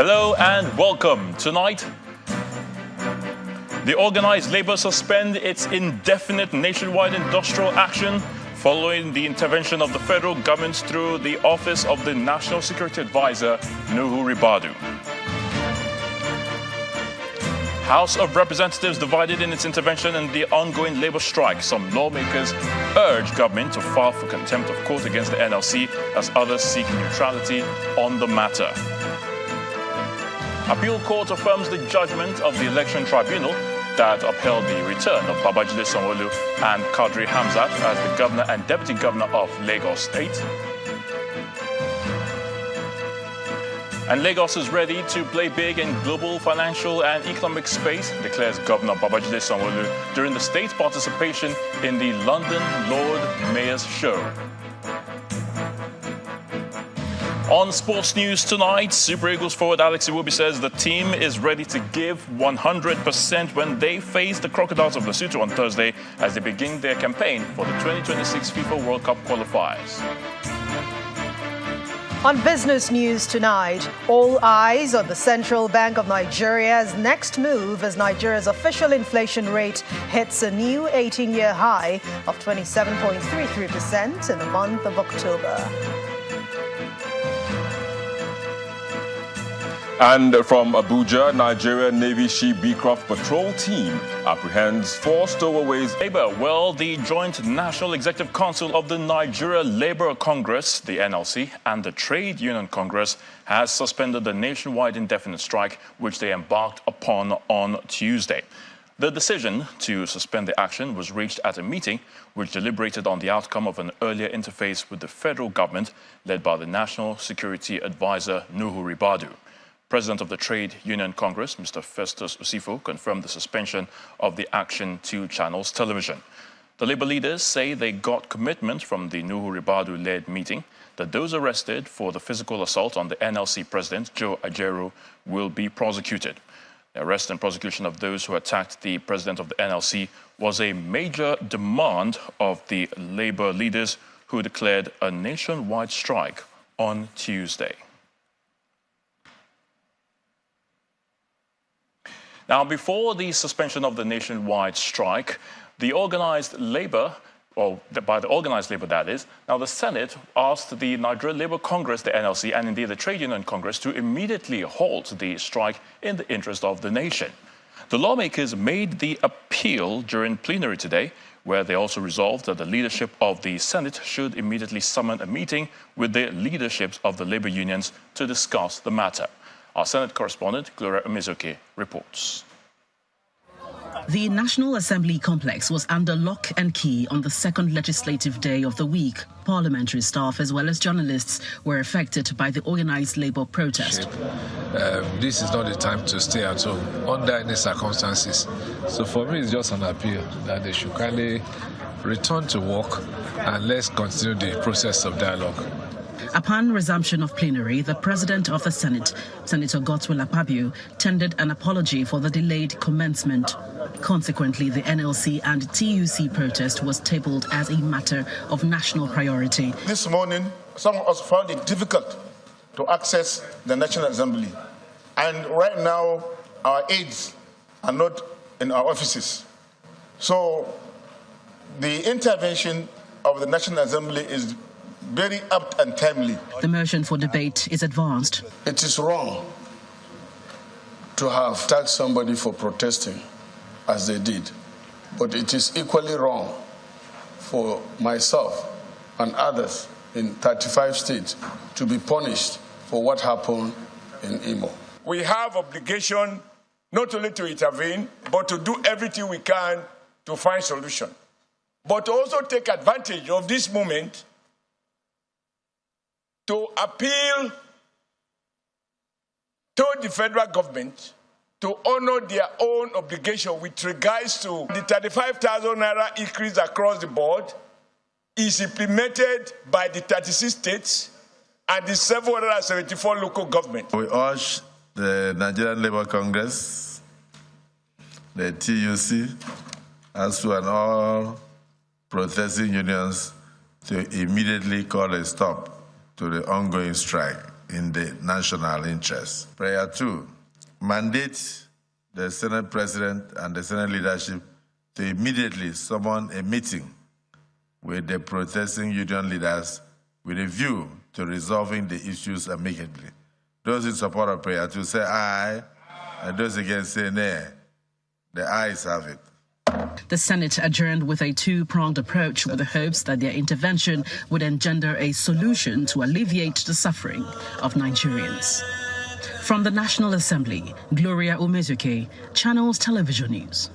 Hello and welcome. Tonight, the organized labor suspend its indefinite nationwide industrial action following the intervention of the federal government through the Office of the National Security Advisor, Nuhu Ribadu. House of Representatives divided in its intervention in the ongoing labor strike. Some lawmakers urge government to file for contempt of court against the NLC as others seek neutrality on the matter. Appeal Court affirms the judgment of the Election Tribunal that upheld the return of Babajide Sanwo-Olu and Kadri Hamzat as the Governor and Deputy Governor of Lagos State. And Lagos is ready to play big in global financial and economic space, declares Governor Babajide Sanwo-Olu during the state's participation in the London Lord Mayor's Show. On sports news tonight, Super Eagles forward Alex Iwobi says the team is ready to give 100% when they face the Crocodiles of Lesotho on Thursday as they begin their campaign for the 2026 FIFA World Cup qualifiers. On business news tonight, all eyes on the Central Bank of Nigeria's next move as Nigeria's official inflation rate hits a new 18-year high of 27.33% in the month of October. And from Abuja, Nigeria Navy Ship Beecroft Patrol Team apprehends 4 stowaways. Well, the Joint National Executive Council of the Nigeria Labour Congress, the NLC, and the Trade Union Congress has suspended the nationwide indefinite strike which they embarked upon on Tuesday. The decision to suspend the action was reached at a meeting which deliberated on the outcome of an earlier interface with the federal government led by the National Security Advisor Nuhu Ribadu. President of the Trade Union Congress, Mr. Festus Usifo, confirmed the suspension of the action to Channels Television. The labor leaders say they got commitment from the Nuhu Ribadu-led meeting that those arrested for the physical assault on the NLC president, Joe Ajaero, will be prosecuted. The arrest and prosecution of those who attacked the president of the NLC was a major demand of the labor leaders who declared a nationwide strike on Tuesday. Now, before the suspension of the nationwide strike, the organized labor, or by the organized labor that is, now the Senate asked the Nigeria Labour Congress, the NLC, and indeed the Trade Union Congress to immediately halt the strike in the interest of the nation. The lawmakers made the appeal during plenary today, where they also resolved that the leadership of the Senate should immediately summon a meeting with the leaderships of the labor unions to discuss the matter. Our Senate correspondent, Gloria Umezoke, reports. The National Assembly complex was under lock and key on the second legislative day of the week. Parliamentary staff as well as journalists were affected by the organized labor protest. This is not the time to stay at home under any circumstances. So for me, it's just an appeal that they should kindly return to work and let's continue the process of dialogue. Upon resumption of plenary, the President of the Senate, Senator Godswill Akpabio, tendered an apology for the delayed commencement. Consequently, the NLC and TUC protest was tabled as a matter of national priority. This morning, some of us found it difficult to access the National Assembly. And right now, our aides are not in our offices. So the intervention of the National Assembly is very apt and timely. The motion for debate is advanced. It is wrong to have taxed somebody for protesting as they did, but it is equally wrong for myself and others in 35 states to be punished for what happened in Imo. We have obligation not only to intervene, but to do everything we can to find solution, but to also take advantage of this moment to appeal to the federal government to honor their own obligation with regards to the 35,000 naira increase across the board is implemented by the 36 states and the 774 local governments. We urge the Nigerian Labour Congress, the TUC, as well as all protesting unions to immediately call a stop to the ongoing strike in the national interest. Prayer 2, mandate the Senate President and the Senate leadership to immediately summon a meeting with the protesting union leaders with a view to resolving the issues amicably. Those in support of prayer 2 say aye, and those against say nay. The ayes have it. The Senate adjourned with a two-pronged approach with the hopes that their intervention would engender a solution to alleviate the suffering of Nigerians. From the National Assembly, Gloria Umezuke, Channels Television News.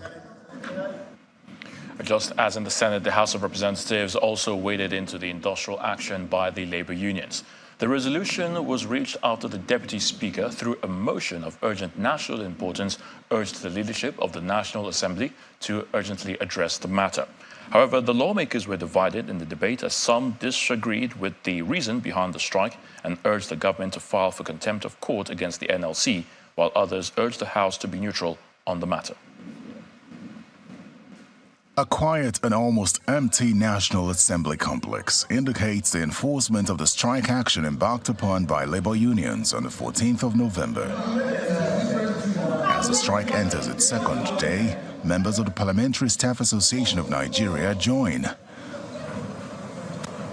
Just as in the Senate, the House of Representatives also waded into the industrial action by the labor unions. The resolution was reached after the Deputy Speaker, through a motion of urgent national importance, urged the leadership of the National Assembly to urgently address the matter. However, the lawmakers were divided in the debate as some disagreed with the reason behind the strike and urged the government to file for contempt of court against the NLC, while others urged the House to be neutral on the matter. A quiet and almost empty National Assembly complex indicates the enforcement of the strike action embarked upon by labor unions on the 14th of November. As the strike enters its second day, members of the Parliamentary Staff Association of Nigeria join.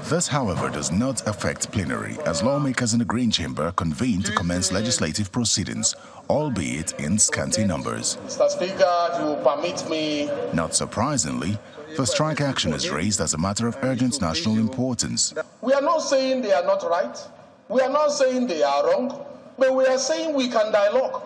This, however, does not affect plenary, as lawmakers in the Green Chamber convene to commence legislative proceedings, albeit in scanty numbers. Mr. Speaker, if you will permit me. Not surprisingly, the strike action is raised as a matter of urgent national importance. We are not saying they are not right. We are not saying they are wrong. But we are saying we can dialogue.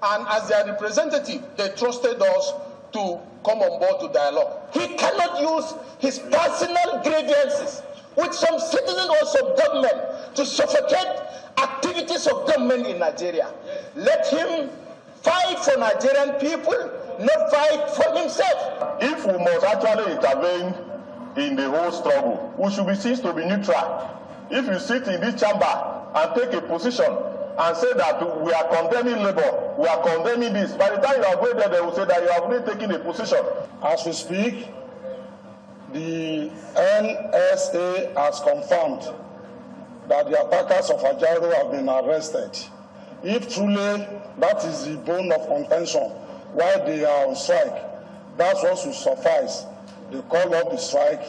And as their representative, they trusted us to come on board to dialogue. He cannot use his personal grievances with some citizens or some government to suffocate activities of government in Nigeria. Let him fight for Nigerian people, not fight for himself. If we must actually intervene in the whole struggle, we should be seen to be neutral. If you sit in this chamber and take a position and say that we are condemning labor, we are condemning this, by the time you are going there, they will say that you have already taken a position. As we speak, the NSA has confirmed that the attackers of Ajaro have been arrested. If truly that is the bone of contention why they are on strike, that's what should suffice. They call up the strike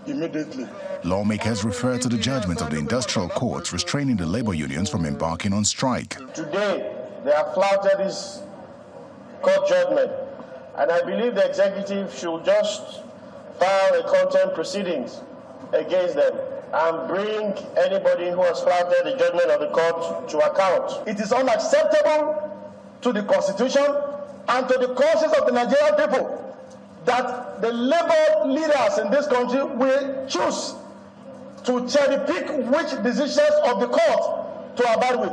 immediately. Lawmakers refer to the judgment of the Industrial Court restraining the labor unions from embarking on strike. Today, they have flouted this court judgment, and I believe the executive should just file a contempt proceedings against them and bring anybody who has flouted the judgment of the court to account. It is unacceptable to the Constitution and to the causes of the Nigerian people that the labor leaders in this country will choose to cherry pick which decisions of the court to abide with,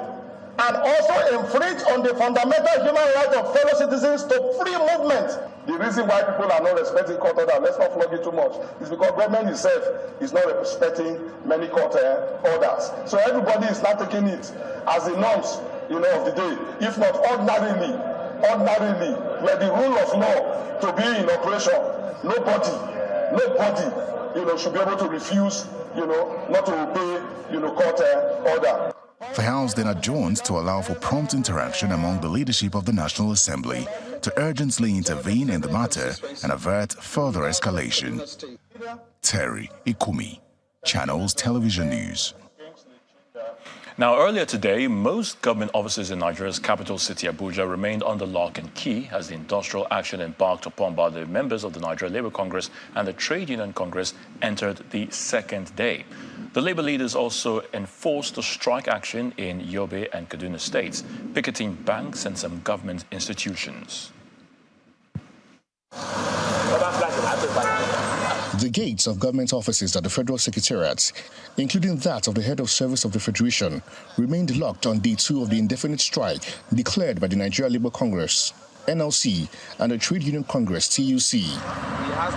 and also infringe on the fundamental human right of fellow citizens to free movement. The reason why people are not respecting court order, let's not flog it too much, is because government itself is not respecting many court orders. So everybody is not taking it as the norms, of the day. If not ordinarily, where the rule of law to be in operation, nobody, should be able to refuse, not to obey, court order. The House then adjourned to allow for prompt interaction among the leadership of the National Assembly to urgently intervene in the matter and avert further escalation. Terry Ikumi, Channels Television News. Now, earlier today, most government offices in Nigeria's capital city, Abuja, remained under lock and key as the industrial action embarked upon by the members of the Nigeria Labour Congress and the Trade Union Congress entered the second day. The Labour leaders also enforced the strike action in Yobe and Kaduna states, picketing banks and some government institutions. The gates of government offices at the Federal Secretariat, including that of the Head of Service of the Federation, remained locked on day 2 of the indefinite strike declared by the Nigeria Labour Congress. NLC, and the Trade Union Congress, TUC.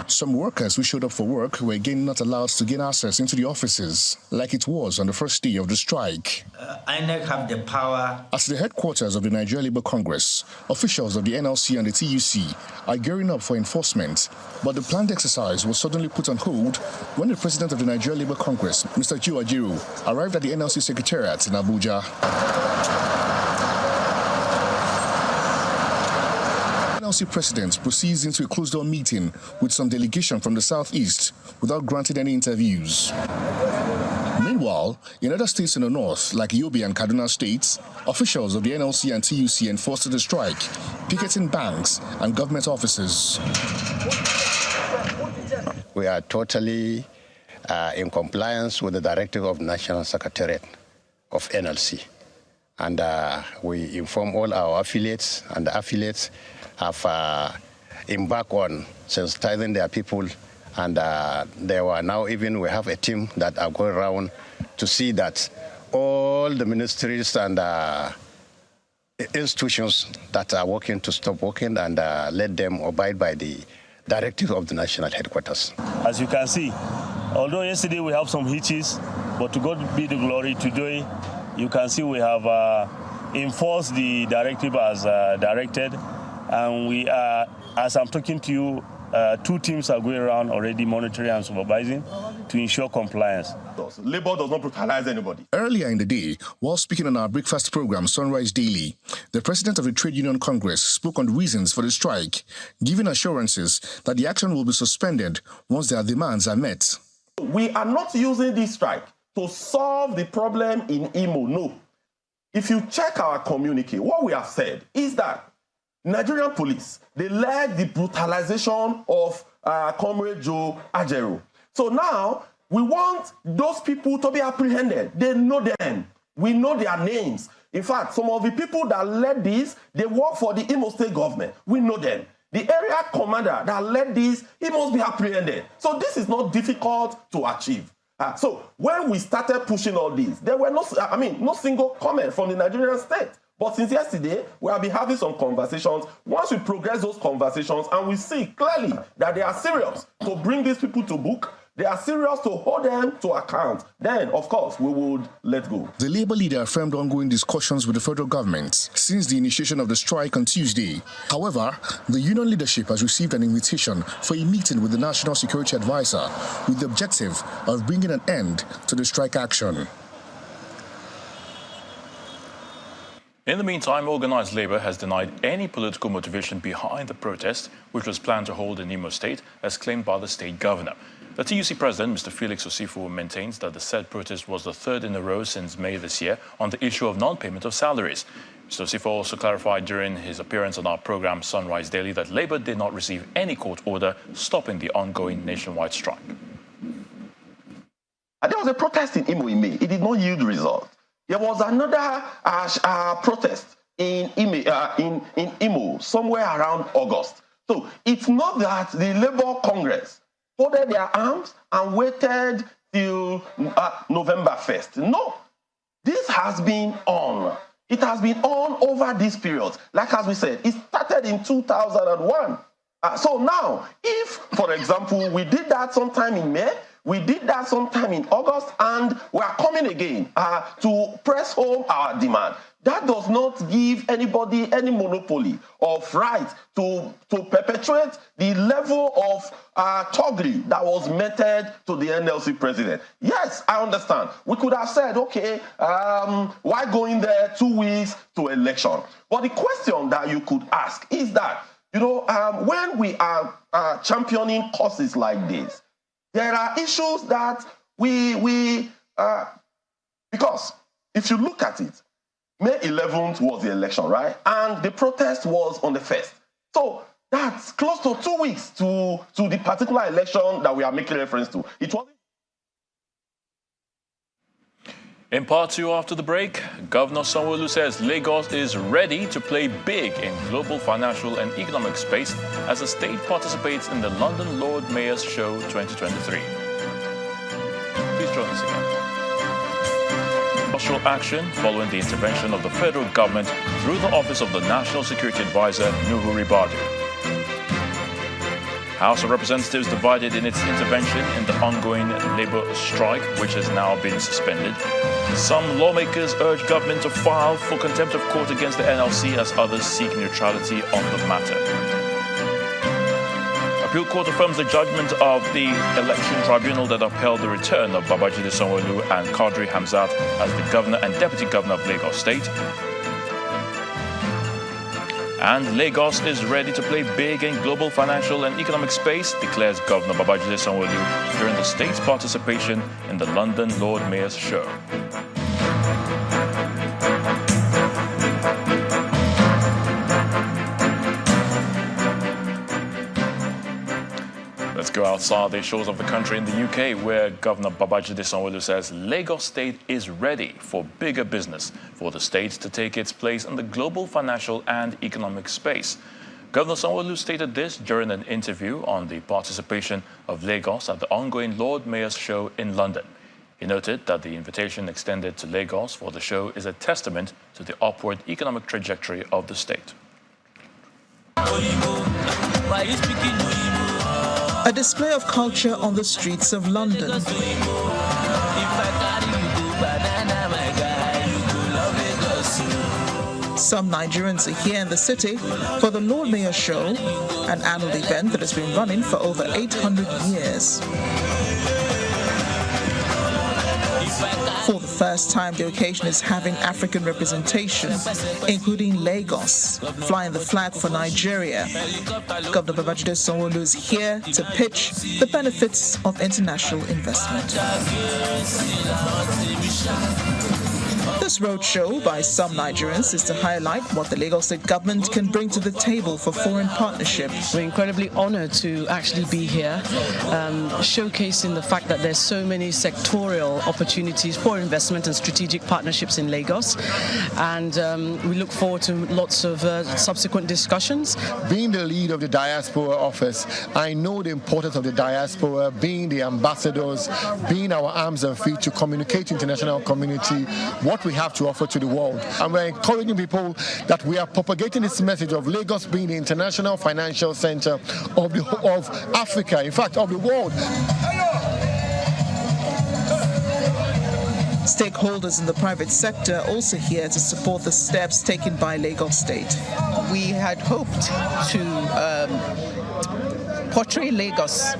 Some workers who showed up for work were again not allowed to gain access into the offices, like it was on the first day of the strike. INEC have the power. At the headquarters of the Nigeria Labour Congress, officials of the NLC and the TUC are gearing up for enforcement, but the planned exercise was suddenly put on hold when the president of the Nigeria Labour Congress, Mr. Joe Ajiru, arrived at the NLC Secretariat in Abuja. NLC president proceeds into a closed-door meeting with some delegation from the southeast without granting any interviews. Meanwhile, in other states in the north, like Yobe and Kaduna states, officials of the NLC and TUC enforced the strike, picketing banks and government offices. We are totally in compliance with the directive of National Secretariat of NLC. And we inform all our affiliates, and the affiliates have embarked on sensitizing their people. And there were now even, we have a team that are going around to see that all the ministries and institutions that are working to stop working and let them abide by the directive of the National Headquarters. As you can see, although yesterday we have some hitches, but to God be the glory, today you can see we have enforced the directive as directed. And we are, as I'm talking to you, 2 teams are going around already monitoring and supervising to ensure compliance. Labour does not brutalize anybody. Earlier in the day, while speaking on our breakfast program, Sunrise Daily, the president of the Trade Union Congress spoke on reasons for the strike, giving assurances that the action will be suspended once their demands are met. We are not using this strike to solve the problem in Imo, no. If you check our communique, what we have said is that Nigerian police, they led the brutalization of Comrade Joe Ajiru. So now, we want those people to be apprehended. They know them. We know their names. In fact, some of the people that led this, they work for the Imo State government. We know them. The area commander that led this, he must be apprehended. So this is not difficult to achieve. So when we started pushing all this, there were no single comment from the Nigerian state. But since yesterday, we have been having some conversations. Once we progress those conversations and we see clearly that they are serious to bring these people to book, they are serious to hold them to account, then, of course, we would let go. The Labour leader affirmed ongoing discussions with the federal government since the initiation of the strike on Tuesday. However, the union leadership has received an invitation for a meeting with the National Security Advisor with the objective of bringing an end to the strike action. In the meantime, organised labour has denied any political motivation behind the protest, which was planned to hold in Imo State, as claimed by the state governor. The TUC president, Mr. Felix Osifu, maintains that the said protest was the 3rd in a row since May this year on the issue of non-payment of salaries. Mr. Osifu also clarified during his appearance on our programme Sunrise Daily that Labour did not receive any court order stopping the ongoing nationwide strike. There was a protest in Imo in May. It did not yield result. There was another protest in Imo somewhere around August. So it's not that the Labour Congress folded their arms and waited till November 1st. No, this has been on. It has been on over this period. Like as we said, it started in 2001. So now, if, for example, we did that sometime in May, we did that sometime in August, and we are coming again to press home our demand. That does not give anybody any monopoly of right to perpetuate the level of thuggery that was meted to the NLC president. Yes, I understand. We could have said, okay, why going there 2 weeks to election? But the question that you could ask is that, when we are championing causes like this, there are issues that because if you look at it, May 11th was the election, right? And the protest was on the 1st. So that's close to 2 weeks to the particular election that we are making reference to. It wasn't. In part 2 after the break, Governor Sanwo-Olu says Lagos is ready to play big in global financial and economic space as the state participates in the London Lord Mayor's Show 2023. Please join us again. Industrial action following the intervention of the federal government through the Office of the National Security Advisor, Nuhu Ribadu. House of Representatives divided in its intervention in the ongoing labor strike, which has now been suspended. Some lawmakers urge government to file for contempt of court against the NLC as others seek neutrality on the matter. Appeal Court affirms the judgment of the election tribunal that upheld the return of Babajide Sanwo-Olu and Quadri Hamzat as the governor and deputy governor of Lagos State. And Lagos is ready to play big in global financial and economic space, declares Governor Babajide Sanwo-Olu during the state's participation in the London Lord Mayor's Show. Let's go outside the shores of the country in the UK, where Governor Babajide Sanwo-Olu says Lagos State is ready for bigger business, for the state to take its place in the global financial and economic space. Governor Sanwo-Olu stated this during an interview on the participation of Lagos at the ongoing Lord Mayor's Show in London. He noted that the invitation extended to Lagos for the show is a testament to the upward economic trajectory of the state. A display of culture on the streets of London. Some Nigerians are here in the city for the Lord Mayor Show, an annual event that has been running for over 800 years. For the first time, the occasion is having African representation, including Lagos, flying the flag for Nigeria. Governor Babajide Sanwo-Olu is here to pitch the benefits of international investment. This roadshow by some Nigerians is to highlight what the Lagos State government can bring to the table for foreign partnership. We're incredibly honored to actually be here, showcasing the fact that there's so many sectorial opportunities for investment and strategic partnerships in Lagos. And we look forward to lots of subsequent discussions. Being the lead of the diaspora office, I know the importance of the diaspora, being the ambassadors, being our arms and feet to communicate to the international community what we have to offer to the world. And we're encouraging people that we are propagating this message of Lagos being the international financial center of Africa, in fact, of the world. Stakeholders in the private sector are also here to support the steps taken by Lagos State. We had hoped to portray Lagos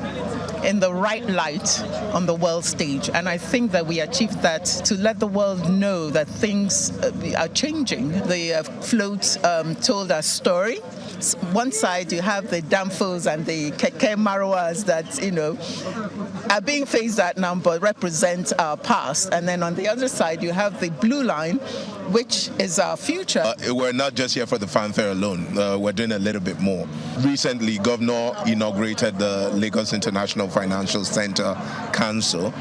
in the right light on the world stage. And I think that we achieved that to let the world know that things are changing. The float told our story. One side you have the Danfos and the Keke Marwas that, are being phased out now but represent our past. And then on the other side you have the blue line, which is our future. We're not just here for the fanfare alone. We're doing a little bit more. Recently, Governor inaugurated the Lagos International Financial Center Council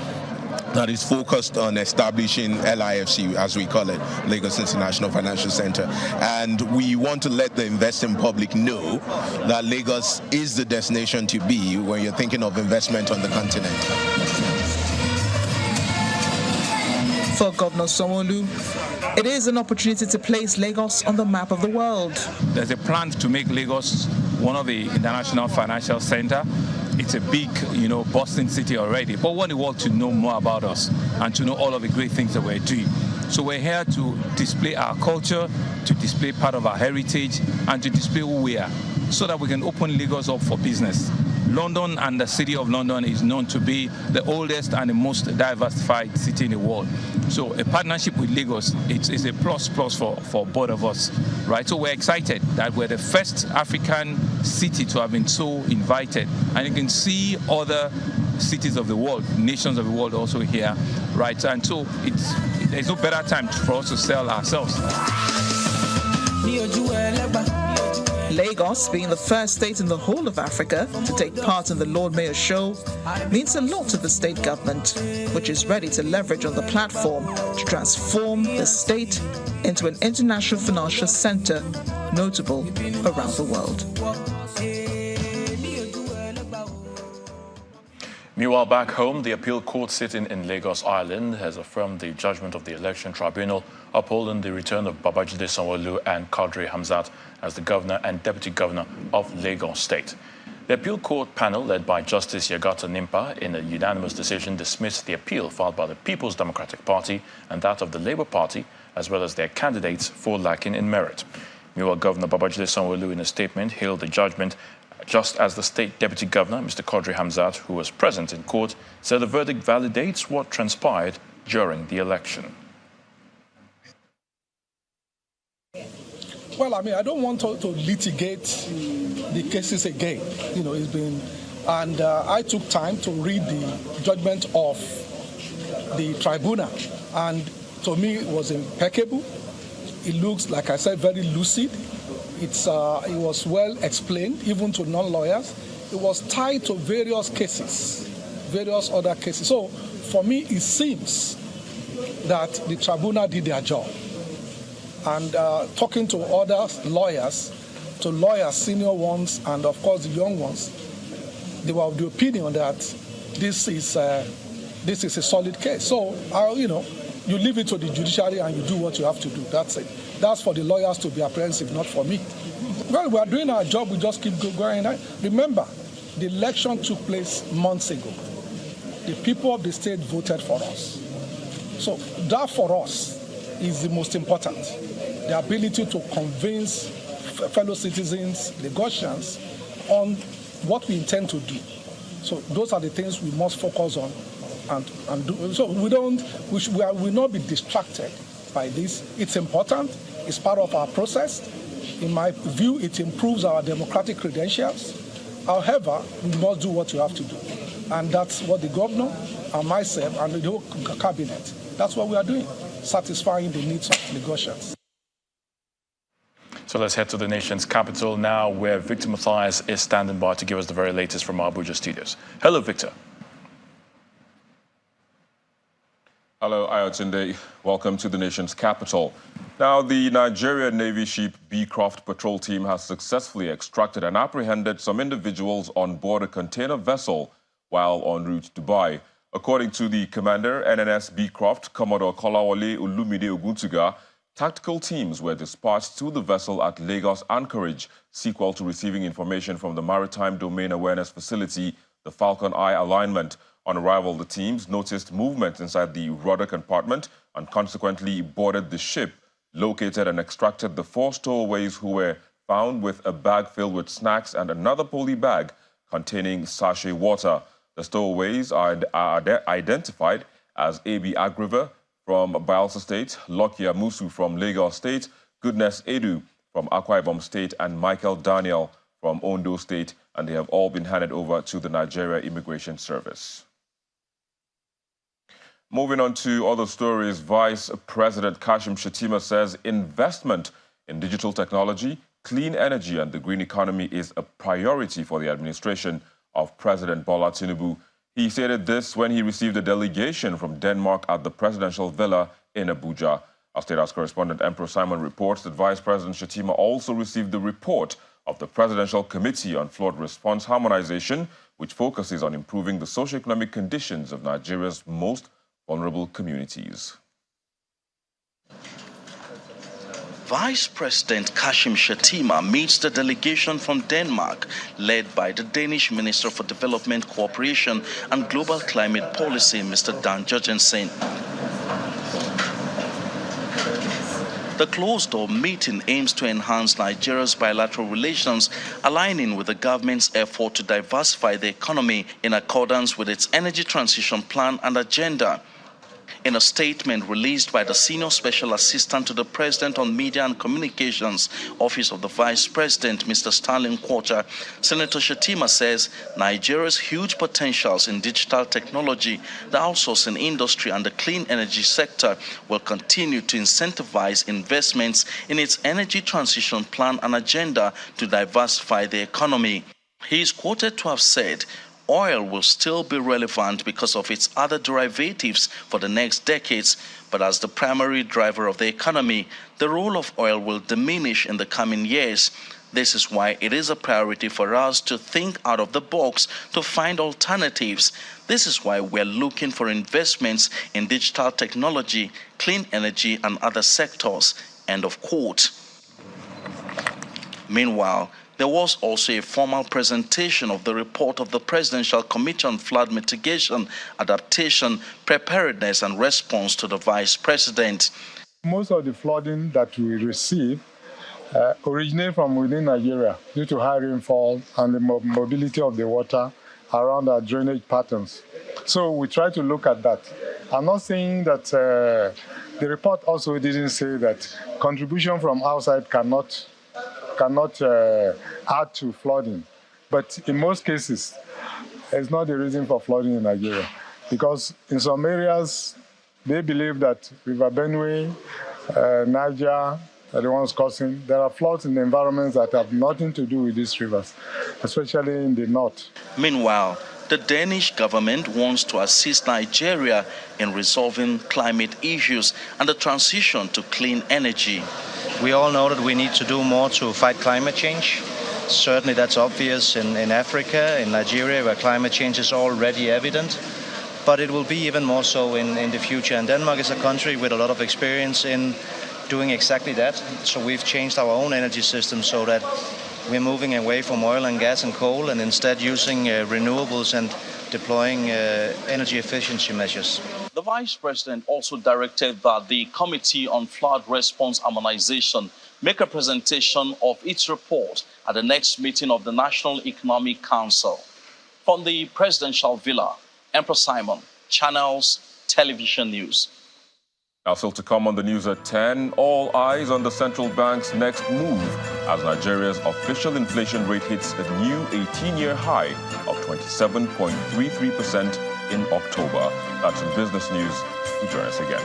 that is focused on establishing LIFC, as we call it, Lagos International Financial Center. And we want to let the investing public know that Lagos is the destination to be when you're thinking of investment on the continent. For Governor Sanwo-Olu, it is an opportunity to place Lagos on the map of the world. There's a plan to make Lagos one of the international financial center. It's a big, bustling city already, but we want the world to know more about us and to know all of the great things that we're doing. So we're here to display our culture, to display part of our heritage, and to display who we are, so that we can open Lagos up for business. London and the city of London is known to be the oldest and the most diversified city in the world. So a partnership with Lagos, it's a plus for both of us, right? So we're excited that we're the first African city to have been so invited. And you can see other cities of the world, nations of the world also here, right? And so there's no better time for us to sell ourselves. Lagos, being the first state in the whole of Africa to take part in the Lord Mayor Show, means a lot to the state government, which is ready to leverage on the platform to transform the state into an international financial center notable around the world. Meanwhile, back home, the appeal court sitting in Lagos Island has affirmed the judgment of the election tribunal upholding the return of Babajide Sanwo-Olu and Quadri Hamzat as the governor and deputy governor of Lagos State. The appeal court panel, led by Justice Yagata Nimpa, in a unanimous decision dismissed the appeal filed by the People's Democratic Party and that of the Labour Party, as well as their candidates, for lacking in merit. Meanwhile, Governor Babajide Sanwo-Olu, in a statement, hailed the judgment, just as the state deputy governor, Mr. Quadri Hamzat, who was present in court, said the verdict validates what transpired during the election. Well, I mean, I don't want to litigate the cases again. You know, it's been, and I took time to read the judgment of the tribunal, and to me, it was impeccable. It looks, like I said, very lucid. It was well explained, even to non-lawyers. It was tied to various cases, various other cases. So, for me, it seems that the tribunal did their job. And talking to other lawyers, senior ones, and of course the young ones, they were of the opinion that this is a solid case. So, you leave it to the judiciary and you do what you have to do. That's it. That's for the lawyers to be apprehensive, not for me. Well, we are doing our job. We just keep going. Remember, the election took place months ago. The people of the state voted for us. So that for us is the most important. The ability to convince fellow citizens, Lagosians, on what we intend to do. So those are the things we must focus on and do. So we will not be distracted by this. It's important. It's part of our process. In my view, it improves our democratic credentials. However, we must do what you have to do. And that's what the governor and myself and the whole cabinet, that's what we are doing, satisfying the needs of Lagosians. So let's head to the nation's capital now, where Victor Matthias is standing by to give us the very latest from our Abuja studios. Hello, Victor. Hello, Ayotunde. Welcome to the nation's capital. Now, the Nigerian Navy ship Beecroft patrol team has successfully extracted and apprehended some individuals on board a container vessel while en route to Dubai. According to the commander, NNS Beecroft, Commodore Kolawole Olumide Oguntuga, tactical teams were dispatched to the vessel at Lagos Anchorage, sequel to receiving information from the Maritime Domain Awareness Facility, the Falcon Eye alignment. On arrival, the teams noticed movement inside the rudder compartment and consequently boarded the ship, located and extracted the 4 stowaways who were found with a bag filled with snacks and another poly bag containing sachet water. The stowaways are identified as A.B. Agriver from Bayelsa State, Lokia Musu from Lagos State, Goodness Edu from Akwa Ibom State, and Michael Daniel from Ondo State, and they have all been handed over to the Nigeria Immigration Service. Moving on to other stories, Vice President Kashim Shatima says investment in digital technology, clean energy and the green economy is a priority for the administration of President Bola Tinubu. He stated this when he received a delegation from Denmark at the presidential villa in Abuja. Our State House correspondent Emperor Simon reports that Vice President Shatima also received the report of the Presidential Committee on Flood Response Harmonization, which focuses on improving the socio-economic conditions of Nigeria's most vulnerable communities. Vice President Kashim Shatima meets the delegation from Denmark, led by the Danish Minister for Development Cooperation and Global Climate Policy, Mr. Dan Jørgensen. The closed-door meeting aims to enhance Nigeria's bilateral relations, aligning with the government's effort to diversify the economy in accordance with its energy transition plan and agenda. In a statement released by the Senior Special Assistant to the President on Media and Communications, Office of the Vice President, Mr. Stanley Quarter, Senator Shatima says Nigeria's huge potentials in digital technology, the outsourcing industry and the clean energy sector will continue to incentivize investments in its energy transition plan and agenda to diversify the economy. He is quoted to have said, "Oil will still be relevant because of its other derivatives for the next decades, but as the primary driver of the economy, the role of oil will diminish in the coming years. This is why it is a priority for us to think out of the box to find alternatives. This is why we're looking for investments in digital technology, clean energy, and other sectors. End of quote. Meanwhile, there was also a formal presentation of the report of the Presidential Committee on Flood Mitigation, Adaptation, Preparedness and Response to the Vice President. Most of the flooding that we receive originate from within Nigeria due to high rainfall and the mobility of the water around our drainage patterns. So we try to look at that. I'm not saying that the report also didn't say that contribution from outside cannot add to flooding. But in most cases, it's not the reason for flooding in Nigeria. Because in some areas, they believe that River Benue, Niger, are the ones causing. There are floods in the environments that have nothing to do with these rivers, especially in the north. Meanwhile, the Danish government wants to assist Nigeria in resolving climate issues and the transition to clean energy. We all know that we need to do more to fight climate change. Certainly that's obvious in Africa, in Nigeria, where climate change is already evident. But it will be even more so in the future. And Denmark is a country with a lot of experience in doing exactly that. So we've changed our own energy system so that we're moving away from oil and gas and coal and instead using renewables and deploying energy efficiency measures. The Vice President also directed that the Committee on Flood Response Harmonization make a presentation of its report at the next meeting of the National Economic Council. From the Presidential Villa, Emperor Simon, Channels Television News. Now, still to come on the news at 10, all eyes on the central bank's next move as Nigeria's official inflation rate hits a new 18-year high of 27.33% in October. That's in business news. You join us again.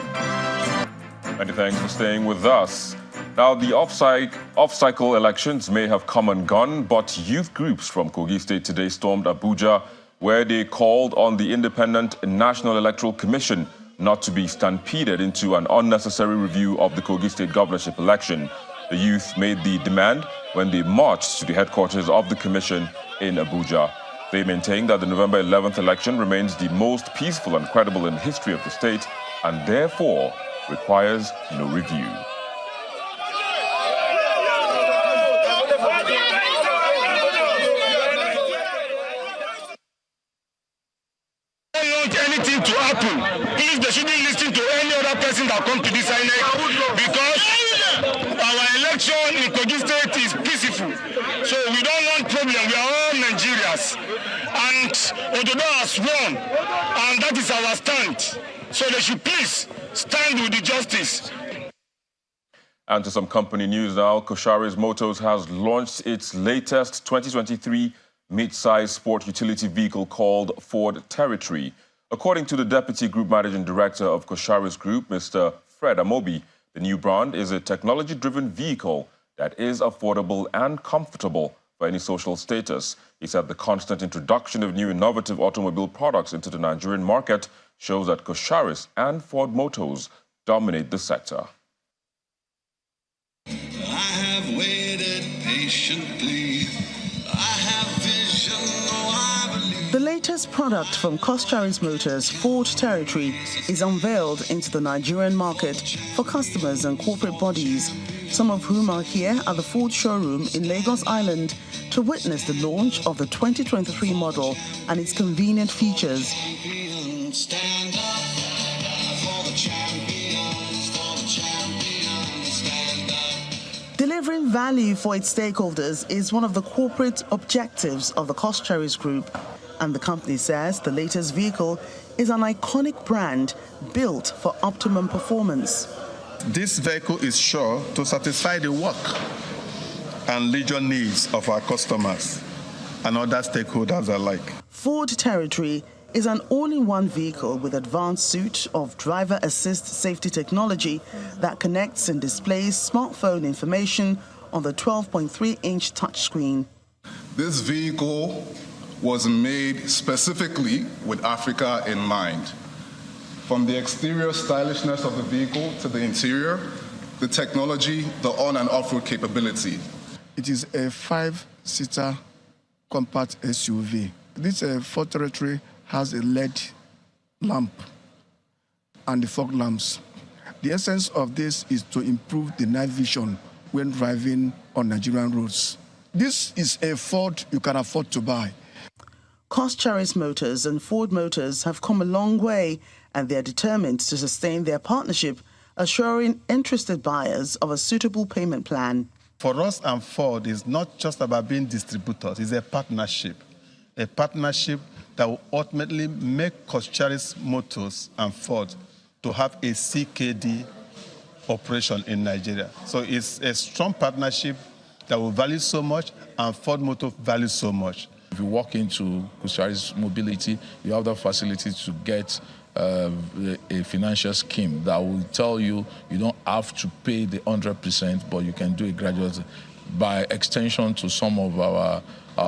Many thanks for staying with us. Now, the off-cycle elections may have come and gone, but youth groups from Kogi State today stormed Abuja, where they called on the Independent National Electoral Commission not to be stampeded into an unnecessary review of the Kogi State governorship election. The youth made the demand when they marched to the headquarters of the commission in Abuja. They maintain that the November 11th election remains the most peaceful and credible in the history of the state and therefore requires no review. Anything to happen, please, they shouldn't listen to any other person that come to this INEC, because our election in Kogi State is peaceful. So we don't want problem. We are all Nigerians, and Ododo has won, and that is our stand. So they should please stand with the justice. And to some company news now, Kashim Motors has launched its latest 2023 mid-size sport utility vehicle called Ford Territory. According to the Deputy Group Managing Director of Kashim Group, Mr. Fred Amobi, the new brand is a technology-driven vehicle that is affordable and comfortable for any social status. He said the constant introduction of new innovative automobile products into the Nigerian market shows that Kashim and Ford Motors dominate the sector. I have waited patiently. I have vision, oh, I believe. The latest product from Kashim Motors, Ford Territory, is unveiled into the Nigerian market for customers and corporate bodies, some of whom are here at the Ford showroom in Lagos Island to witness the launch of the 2023 model and its convenient features. Stand up for the champions, stand up. Delivering value for its stakeholders is one of the corporate objectives of the Kashim Group, and the company says the latest vehicle is an iconic brand built for optimum performance. This vehicle is sure to satisfy the work and leisure needs of our customers and other stakeholders alike. Ford Territory is an all-in-one vehicle with advanced suite of driver assist safety technology that connects and displays smartphone information on the 12.3-inch touchscreen. This vehicle was made specifically with Africa in mind. From the exterior stylishness of the vehicle to the interior, the technology, the on and off-road capability. It is a 5-seater compact SUV. This Ford Territory has a LED lamp and the fog lamps. The essence of this is to improve the night vision when driving on Nigerian roads. This is a Ford you can afford to buy. Coscharis Motors and Ford Motors have come a long way, and they are determined to sustain their partnership, assuring interested buyers of a suitable payment plan. For us and Ford, it's not just about being distributors, it's a partnership that will ultimately make Coscharis Motors and Ford to have a CKD operation in Nigeria. So it's a strong partnership that will value so much, and Ford Motor values so much. If you walk into Coscharis Mobility, you have the facility to get a financial scheme that will tell you you don't have to pay the 100%, but you can do it gradually. By extension to some of our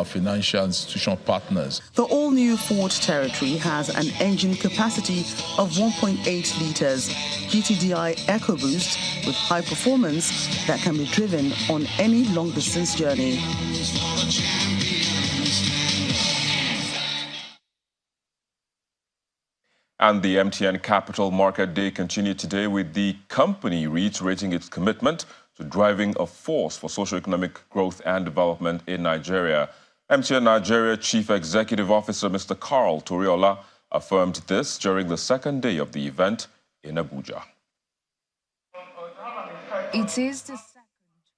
financial institution partners. The all-new Ford Territory has an engine capacity of 1.8 litres GTDI EcoBoost with high performance that can be driven on any long-distance journey. And the MTN Capital Market Day continued today with the company reiterating its commitment to driving a force for socio-economic growth and development in Nigeria. MTN Nigeria Chief Executive Officer Mr. Carl Toriola affirmed this during the second day of the event in Abuja. It is the second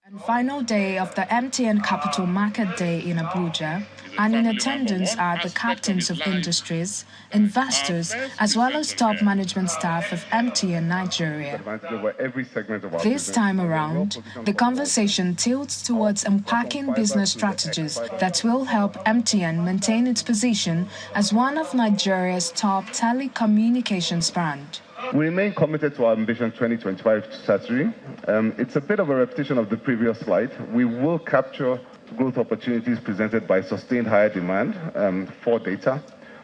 and final day of the MTN Capital Market Day in Abuja, and in attendance are the captains of industries, investors, as well as top management staff of MTN Nigeria. This time around, the conversation tilts towards unpacking business strategies that will help MTN maintain its position as one of Nigeria's top telecommunications brands. We remain committed to our Ambition 2025 strategy. It's a bit of a repetition of the previous slide. We will capture growth opportunities presented by sustained higher demand for data.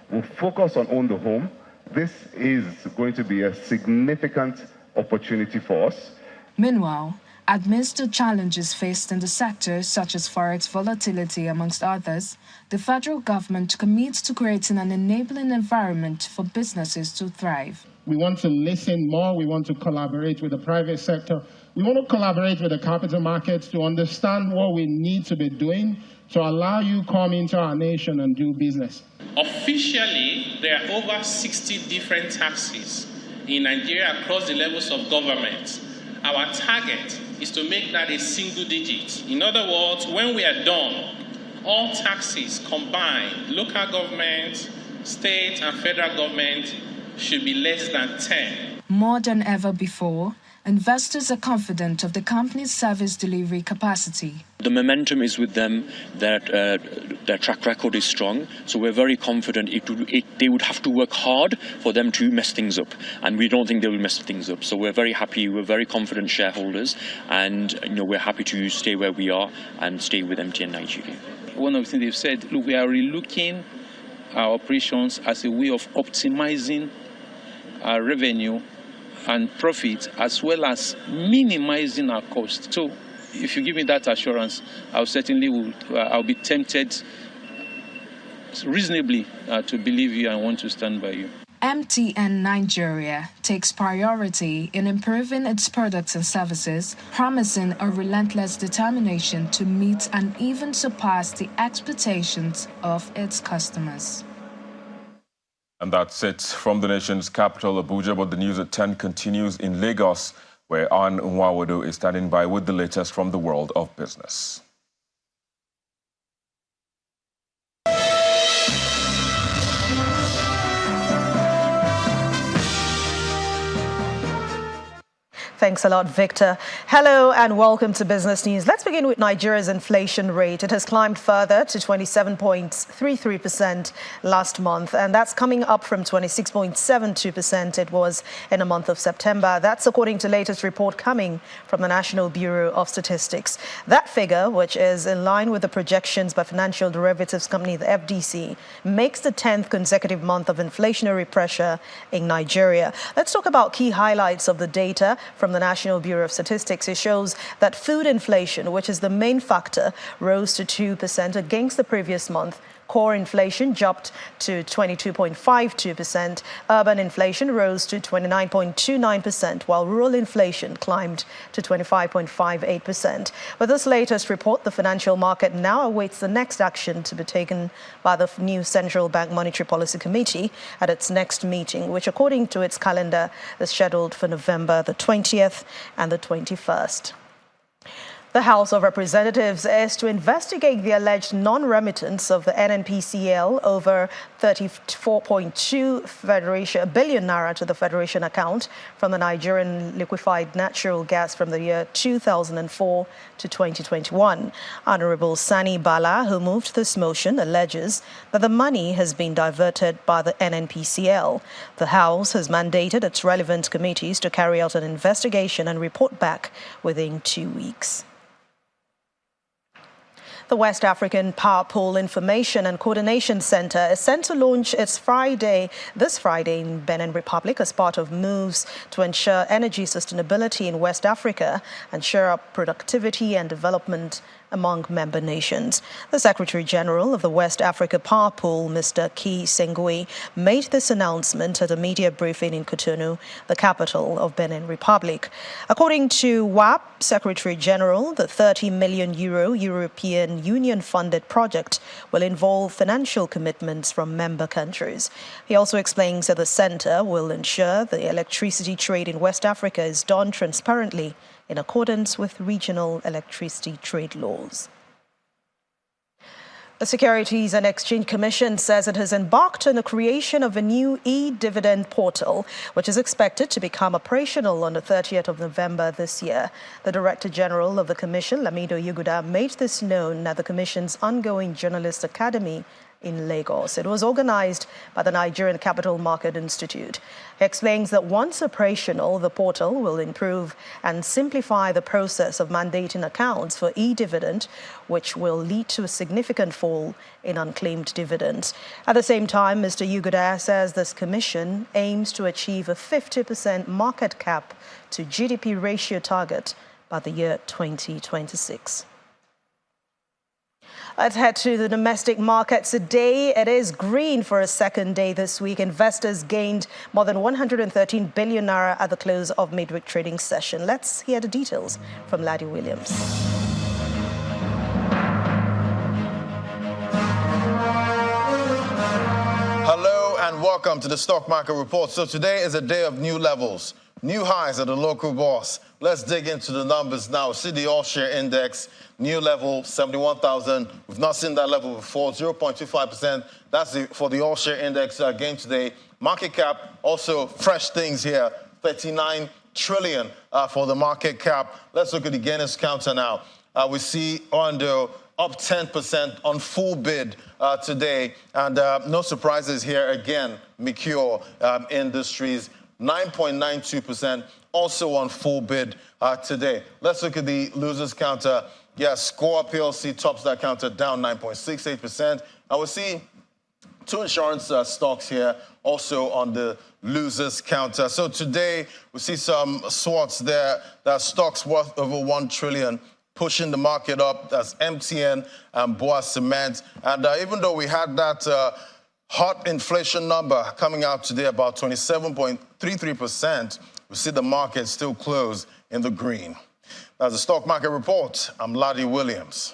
We'll focus on Own the Home. This is going to be a significant opportunity for us. Meanwhile, amidst the challenges faced in the sector, such as forex volatility, amongst others, the federal government commits to creating an enabling environment for businesses to thrive. We want to listen more. We want to collaborate with the private sector. We want to collaborate with the capital markets to understand what we need to be doing to allow you to come into our nation and do business. Officially, there are over 60 different taxes in Nigeria across the levels of government. Our target is to make that a single digit. In other words, when we are done, all taxes combined, local government, state and federal government, should be less than 10. More than ever before, investors are confident of the company's service delivery capacity. The momentum is with them, their track record is strong, so we're very confident they would have to work hard for them to mess things up, and we don't think they will mess things up. So we're very happy, we're very confident shareholders, and we're happy to stay where we are and stay with MTN Nigeria. One of the things they've said, look, we are relooking our operations as a way of optimizing our revenue and profit, as well as minimizing our cost. So if you give me that assurance, I'll be tempted reasonably to believe you and want to stand by you. MTN Nigeria takes priority in improving its products and services, promising a relentless determination to meet and even surpass the expectations of its customers. And that's it from the nation's capital, Abuja. But the news at 10 continues in Lagos, where Ann Nwawodo is standing by with the latest from the world of business. Thanks a lot, Victor. Hello and welcome to Business News. Let's begin with Nigeria's inflation rate. It has climbed further to 27.33% last month, and that's coming up from 26.72% it was in the month of September. That's according to latest report coming from the National Bureau of Statistics. That figure, which is in line with the projections by financial derivatives company, the FDC, makes the 10th consecutive month of inflationary pressure in Nigeria. Let's talk about key highlights of the data from from the National Bureau of Statistics, it shows that food inflation, which is the main factor, rose to 2% against the previous month. Core inflation jumped to 22.52%. Urban inflation rose to 29.29%, while rural inflation climbed to 25.58%. With this latest report, the financial market now awaits the next action to be taken by the new Central Bank Monetary Policy Committee at its next meeting, which, according to its calendar, is scheduled for November the 20th and the 21st. The House of Representatives is to investigate the alleged non-remittance of the NNPCL over 34.2 billion naira to the Federation account from the Nigerian liquefied natural gas from the year 2004 to 2021. Honorable Sani Bala, who moved this motion, alleges that the money has been diverted by the NNPCL. The House has mandated its relevant committees to carry out an investigation and report back within 2 weeks. The West African Power Pool Information and Coordination Center is set to launch this Friday in Benin Republic as part of moves to ensure energy sustainability in West Africa and shore up productivity and development among member nations. The Secretary General of the West Africa Power Pool, Mr. Ki Sengui, made this announcement at a media briefing in Cotonou, the capital of Benin Republic. According to WAP Secretary General, the 30 million euro European Union-funded project will involve financial commitments from member countries. He also explains that the center will ensure the electricity trade in West Africa is done transparently in accordance with regional electricity trade laws. The Securities and Exchange Commission says it has embarked on the creation of a new e-dividend portal, which is expected to become operational on the 30th of November this year. The Director General of the Commission, Lamido Yuguda, made this known at the Commission's ongoing Journalist Academy in Lagos. It was organized by the Nigerian Capital Market Institute. He explains that once operational, the portal will improve and simplify the process of mandating accounts for e-dividend, which will lead to a significant fall in unclaimed dividends. At the same time, Mr. Yuguda says this commission aims to achieve a 50% market cap to GDP ratio target by the year 2026. Let's head to the domestic markets today. It is green for a second day this week. Investors gained more than 113 billion naira at the close of midweek trading session. Let's hear the details from Laddie Williams. Hello and welcome to the Stock Market Report. So today is a day of new levels, new highs at the local bourse. Let's dig into the numbers now. See the all-share index. New level, 71,000. We've not seen that level before, 0.25%. That's for the all-share index gain today. Market cap, also fresh things here, 39 trillion for the market cap. Let's look at the gainers counter now. We see Ondo up 10% on full bid today. And no surprises here again. Mercure Industries, 9.92%, also on full bid today. Let's look at the losers counter. Yes, Score PLC tops that counter, down 9.68%. And we see two insurance stocks here also on the losers counter. So today we see some swarts there. That stocks worth over 1 trillion, pushing the market up. That's MTN and Boa Cement. And even though we had that hot inflation number coming out today, about 27.33%, we see the market still close in the green. That's the Stock Market Report. I'm Laddie Williams.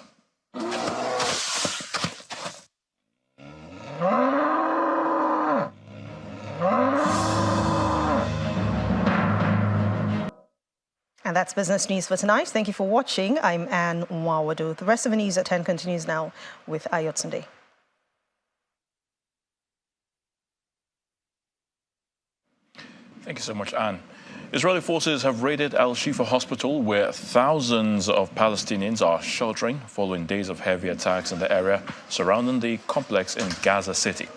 And that's business news for tonight. Thank you for watching. I'm Anne Nwawadu. The rest of the news at 10 continues now with Ayotunde. Thank you so much, Anne. Israeli forces have raided Al-Shifa hospital, where thousands of Palestinians are sheltering following days of heavy attacks in the area surrounding the complex in Gaza City.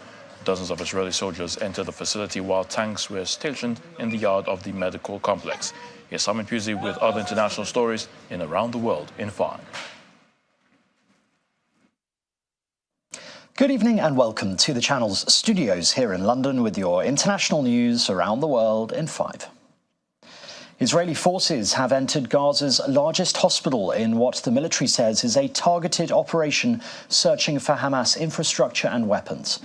Dozens of Israeli soldiers entered the facility while tanks were stationed in the yard of the medical complex. Here's Simon Pusey with other international stories in Around the World in 5. Good evening and welcome to the channel's studios here in London with your international news around the world in 5. Israeli forces have entered Gaza's largest hospital in what the military says is a targeted operation searching for Hamas infrastructure and weapons.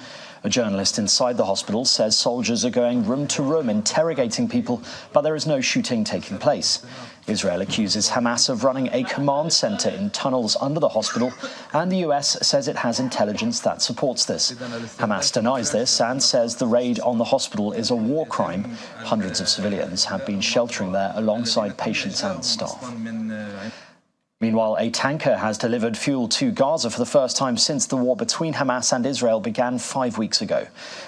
A journalist inside the hospital says soldiers are going room to room interrogating people, but there is no shooting taking place. Israel accuses Hamas of running a command center in tunnels under the hospital, and the US says it has intelligence that supports this. Hamas denies this and says the raid on the hospital is a war crime. Hundreds of civilians have been sheltering there alongside patients and staff. Meanwhile, a tanker has delivered fuel to Gaza for the first time since the war between Hamas and Israel began 5 weeks ago.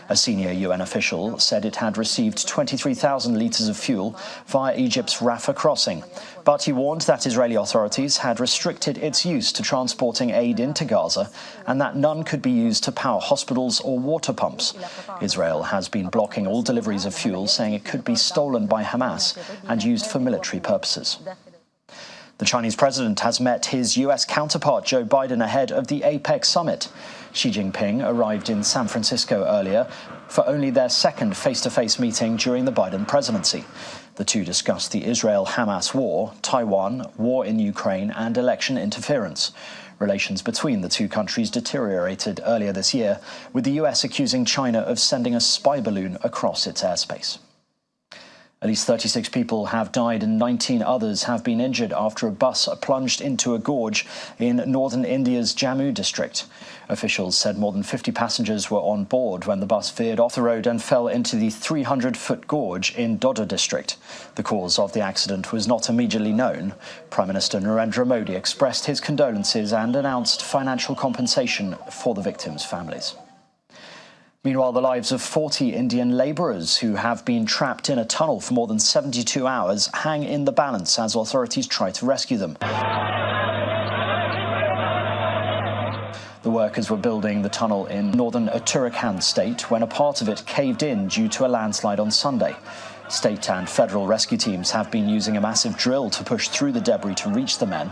A senior UN official said it had received 23,000 litres of fuel via Egypt's Rafah crossing. But he warned that Israeli authorities had restricted its use to transporting aid into Gaza and that none could be used to power hospitals or water pumps. Israel has been blocking all deliveries of fuel, saying it could be stolen by Hamas and used for military purposes. The Chinese president has met his US counterpart Joe Biden ahead of the APEC summit. Xi Jinping arrived in San Francisco earlier for only their second face-to-face meeting during the Biden presidency. The two discussed the Israel-Hamas war, Taiwan, war in Ukraine and election interference. Relations between the two countries deteriorated earlier this year, with the US accusing China of sending a spy balloon across its airspace. At least 36 people have died and 19 others have been injured after a bus plunged into a gorge in northern India's Jammu district. Officials said more than 50 passengers were on board when the bus veered off the road and fell into the 300-foot gorge in Dodda district. The cause of the accident was not immediately known. Prime Minister Narendra Modi expressed his condolences and announced financial compensation for the victims' families. Meanwhile, the lives of 40 Indian labourers who have been trapped in a tunnel for more than 72 hours hang in the balance as authorities try to rescue them. The workers were building the tunnel in northern Uttarakhand state when a part of it caved in due to a landslide on Sunday. State and federal rescue teams have been using a massive drill to push through the debris to reach the men.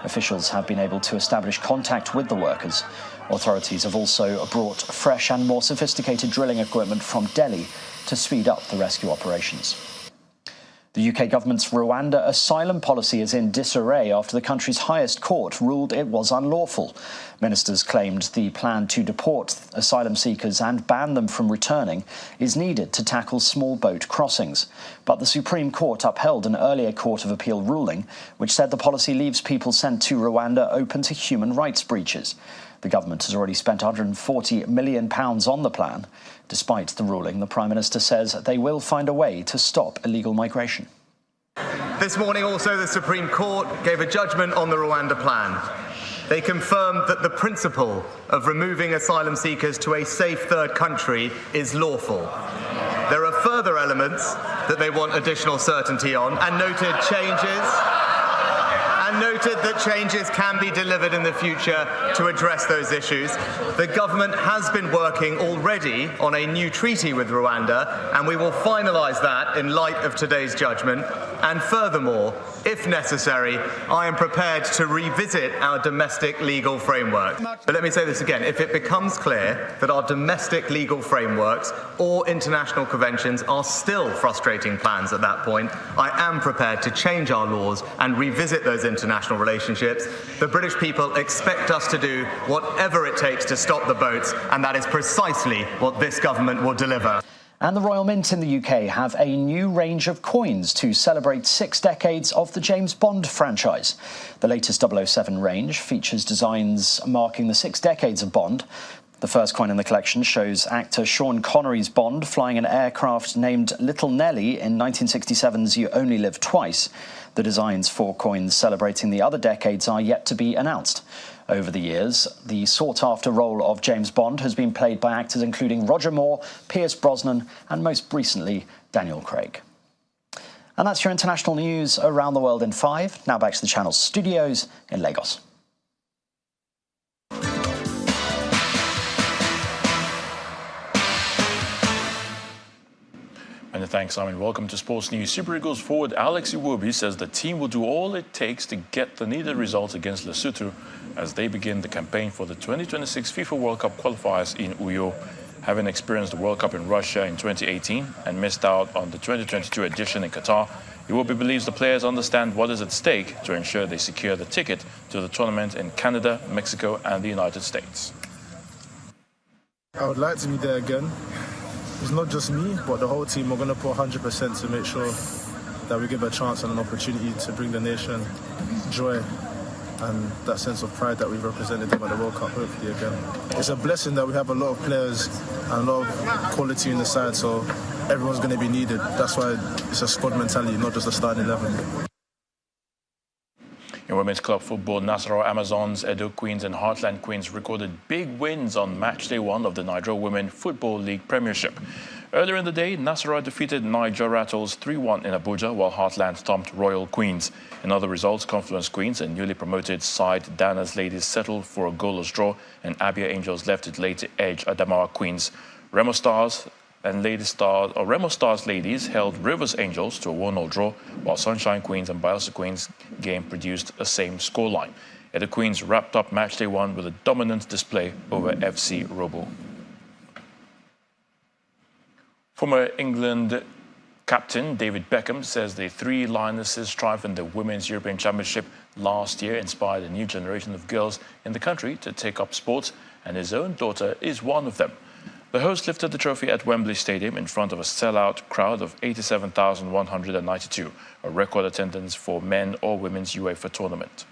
Officials have been able to establish contact with the workers. Authorities have also brought fresh and more sophisticated drilling equipment from Delhi to speed up the rescue operations. The UK government's Rwanda asylum policy is in disarray after the country's highest court ruled it was unlawful. Ministers claimed the plan to deport asylum seekers and ban them from returning is needed to tackle small boat crossings. But the Supreme Court upheld an earlier Court of Appeal ruling which said the policy leaves people sent to Rwanda open to human rights breaches. The government has already spent £140 million on the plan. Despite the ruling, the Prime Minister says they will find a way to stop illegal migration. This morning also the Supreme Court gave a judgment on the Rwanda plan. They confirmed that the principle of removing asylum seekers to a safe third country is lawful. There are further elements that they want additional certainty on and noted that changes can be delivered in the future to address those issues. The government has been working already on a new treaty with Rwanda, and we will finalise that in light of today's judgment. And furthermore, if necessary, I am prepared to revisit our domestic legal framework. But let me say this again. If it becomes clear that our domestic legal frameworks or international conventions are still frustrating plans at that point, I am prepared to change our laws and revisit those international relationships. The British people expect us to do whatever it takes to stop the boats, and that is precisely what this government will deliver. And the Royal Mint in the UK have a new range of coins to celebrate 6 decades of the James Bond franchise. The latest 007 range features designs marking the 6 decades of Bond. The first coin in the collection shows actor Sean Connery's Bond flying an aircraft named Little Nelly in 1967's You Only Live Twice. The designs for coins celebrating the other decades are yet to be announced. Over the years, the sought-after role of James Bond has been played by actors including Roger Moore, Pierce Brosnan and most recently Daniel Craig. And that's your international news around the world in 5. Now back to the channel's studios in Lagos. Many thanks, Simon. Welcome to Sports News. Super Eagles forward Alex Iwobi says the team will do all it takes to get the needed results against Lesotho as they begin the campaign for the 2026 FIFA World Cup qualifiers in Uyo. Having experienced the World Cup in Russia in 2018 and missed out on the 2022 edition in Qatar, Iwobi believes the players understand what is at stake to ensure they secure the ticket to the tournament in Canada, Mexico and the United States. I would like to be there again. It's not just me, but the whole team. We're going to put 100% to make sure that we give a chance and an opportunity to bring the nation joy and that sense of pride that we've represented them at the World Cup, hopefully again. It's a blessing that we have a lot of players and a lot of quality in the side, so everyone's going to be needed. That's why it's a squad mentality, not just a starting 11. In women's club football, Nasarawa Amazons, Edo Queens and Heartland Queens recorded big wins on matchday 1 of the Nigeria Women Football League Premiership. Earlier in the day, Nasarawa defeated Niger Rattles 3-1 in Abuja, while Heartland stomped Royal Queens. In other results, Confluence Queens and newly promoted side Danas Ladies settled for a goalless draw, and Abia Angels left it late to edge Adamawa Queens. Remo Stars Ladies held Rivers Angels to a 1-0 draw, while Sunshine Queens and Bayelsa Queens game produced the same scoreline. The Queens wrapped up matchday 1 with a dominant display over FC Robo. Former England captain David Beckham says the three Lionesses' triumph in the Women's European Championship last year inspired a new generation of girls in the country to take up sports, and his own daughter is one of them. The host lifted the trophy at Wembley Stadium in front of a sellout crowd of 87,192, a record attendance for men or women's UEFA tournament.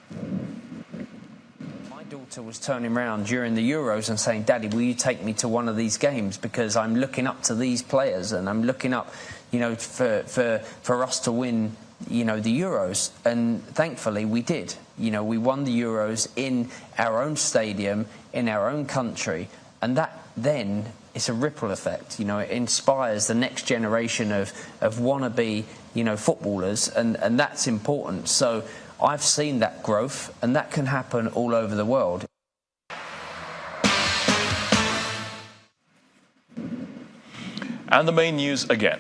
My daughter was turning around during the Euros and saying, "Daddy, will you take me to one of these games? Because I'm looking up to these players and I'm looking up, you know, for us to win, you know, the Euros." And thankfully we did. You know, we won the Euros in our own stadium, in our own country, and that then it's a ripple effect. You know, it inspires the next generation of wannabe, you know, footballers, and that's important. So I've seen that growth, and that can happen all over the world. And the main news again.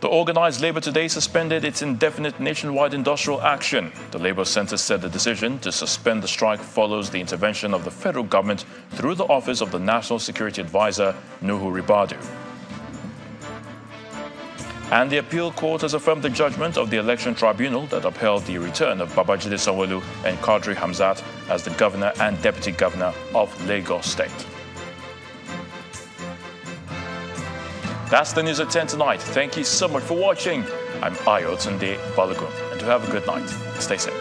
The organised Labour today suspended its indefinite nationwide industrial action. The Labour Centre said the decision to suspend the strike follows the intervention of the federal government through the office of the National Security Advisor, Nuhu Ribadu. And the appeal court has affirmed the judgment of the election tribunal that upheld the return of Babajide Sanwo-Olu and Kadri Hamzat as the governor and deputy governor of Lagos State. That's the news at 10 tonight. Thank you so much for watching. I'm Ayotunde Balogun, and to have a good night. Stay safe.